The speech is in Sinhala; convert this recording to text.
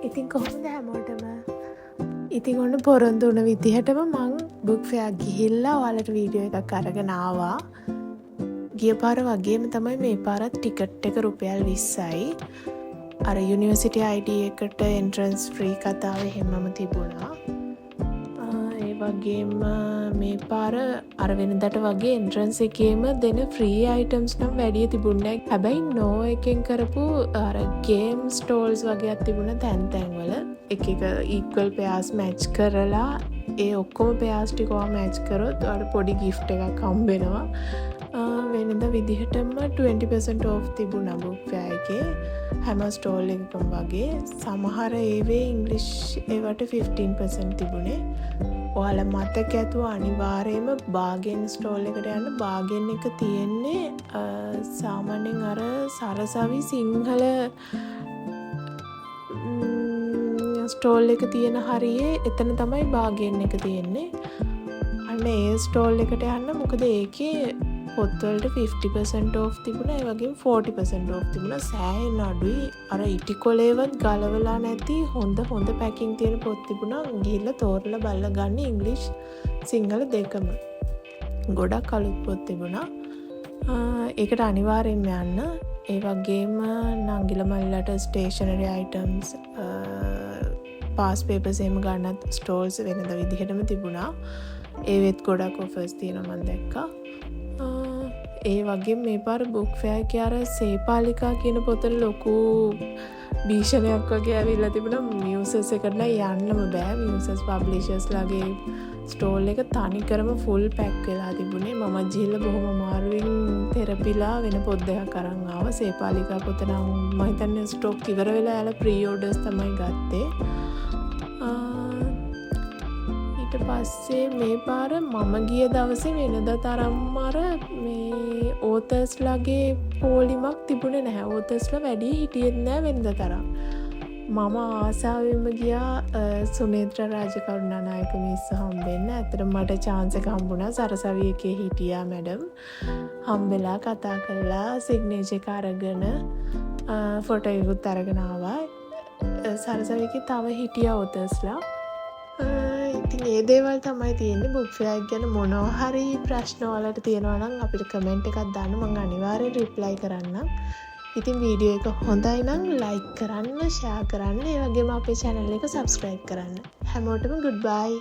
ඉතින් කොහොමද හැමෝටම? ඉතින් ඔන්න පොරොන්දු වුණ විදිහටම මං බුක් ෆෙයාර් ගිහිල්ලා ඔයාලට වීඩියෝ එකක් අරගෙන ආවා. ගිය පාර වගේම තමයි මේ පාරත් ටිකට් එක රුපියල් 20යි. අර යුනිවර්සිටි ID එකට එන්ට්‍රන්ස් ෆ්‍රී කතාව එහෙමම තිබුණා. ඒ වගේම මේ පාර අර වෙනදට වගේ එන්ට්‍රන්ස් එකේම දෙන ෆ්‍රී අයිටම්ස් නම් වැඩිය තිබුණේ නැහැ. හැබැයි නෝ එකෙන් කරපු අර ගේම් ස්ටෝල්ස් වගේක් තිබුණා තැන් තැන්වල. එක ඉක්වල් පෙයාර්ස් මැච් කරලා ඒ ඔක්කොම පෙයාර්ස් ටික මැච් කරොත් ඔයාලට පොඩි ගිෆ්ට් එකක් හම්බෙනවා. වෙනද විදිහටම 20% off තිබුණා බුක් ෆෙයාර් එකේ හැම ස්ටෝල් එකකම වගේ. සමහර ඒවේ ඉංග්‍රීසි ඒවට 15% තිබුණේ. ඔයාලා මතක ඇතුව අනිවාර්යයෙන්ම බාගෙන් ස්ටෝල් එකට යන්න. බාගෙන් එක තියෙන්නේ සාමාන්‍යයෙන් අර සරසවි සිංහල ස්ටෝල් එක තියෙන හරියේ එතන තමයි බාගෙන් එක තියෙන්නේ. අන්න ඒ ස්ටෝල් එකට යන්න. මොකද ඒකේ පොත්වලට 50% off තිබුණා. ඒ වගේම 40% off තිබුණා. සෑහෙන අඩුයි. අර ඉටිකොලේවත් ගලවලා නැති හොඳ පැකින් තියෙන පොත් තිබුණා. ගිහිල්ලා තෝරලා බලලා ගන්න ඉංග්‍රීසි සිංහල දෙකම. ගොඩක් අලුත් පොත් තිබුණා. ඒකට අනිවාර්යෙන්ම යන්න. ඒ වගේම නංගිල මල්ලට ස්ටේෂනරි අයිටම්ස් පාස් පේපර්ස් එහෙම ගන්නත් ස්ටෝල්ස් වෙනද විදිහටම තිබුණා. ඒවෙත් ගොඩක් ඔෆර්ස් තියෙනවා මම දැක්කා. ඒ වගේ මේ පාර බුක් ෆෙයාර් එකේ අර සේපාලිකා කියන පොතට ලොකු භීෂණයක් වගේ ඇවිල්ලා තිබුණා. මියුසස් එකට යන්නම බෑ. මියුසස් පබ්ලිෂර්ස් ලාගේ ස්ටෝල් එක තනිකරම ෆුල් පැක් වෙලා තිබුණේ. මම ගිහිල්ලා බොහොම අමාරුවෙන් තෙරපිලා වෙන පොත් දෙකක් අරන් ආවා. සේපාලිකා පොත නම් මම හිතන්නේ ස්ටොක් ඉවර වෙලා යාලා ප්‍රී ඕඩර්ස් තමයි ගත්තේ. ඊට පස්සේ මේ පාර මම ගිය දවසේ වෙනදා තරම් අර මේ ඕතර්ස්ලාගේ පොලිමක් තිබුණේ නැහැ. ඕතර්ස්ලා වැඩි හිටියෙත් නැහැ වෙනදා තරම්. මම ආසාවෙන්ම ගියා සුනේත්‍ර රාජකරුණානායක මිස් හම්බෙන්න. ඇත්තටම මට chance එක හම්බුණා. සරසවි එකේ හිටියා මැඩම්. හම්බෙලා කතා කරලා සිග්නේචර් එක අරගෙන ෆොටෝ එකකුත් අරගෙන ආවා. සරසවි එකේ තව හිටියා ඕතර්ස්ලා. ඉතින් ඒ දේවල් තමයි තියෙන්නේ. බුක් ෆෙයාර් ගැන මොනවා හරි ප්‍රශ්න වලට තියෙනවා නම් අපිට කමෙන්ට් එකක් දාන්න. මම අනිවාර්යෙන් රිප්ලයි කරන්නම්. ඉතින් වීඩියෝ එක හොඳයි නම් ලයික් කරන්න, ෂෙයා කරන්න, ඒ වගේම අපේ channel එක subscribe කරන්න. හැමෝටම goodbye.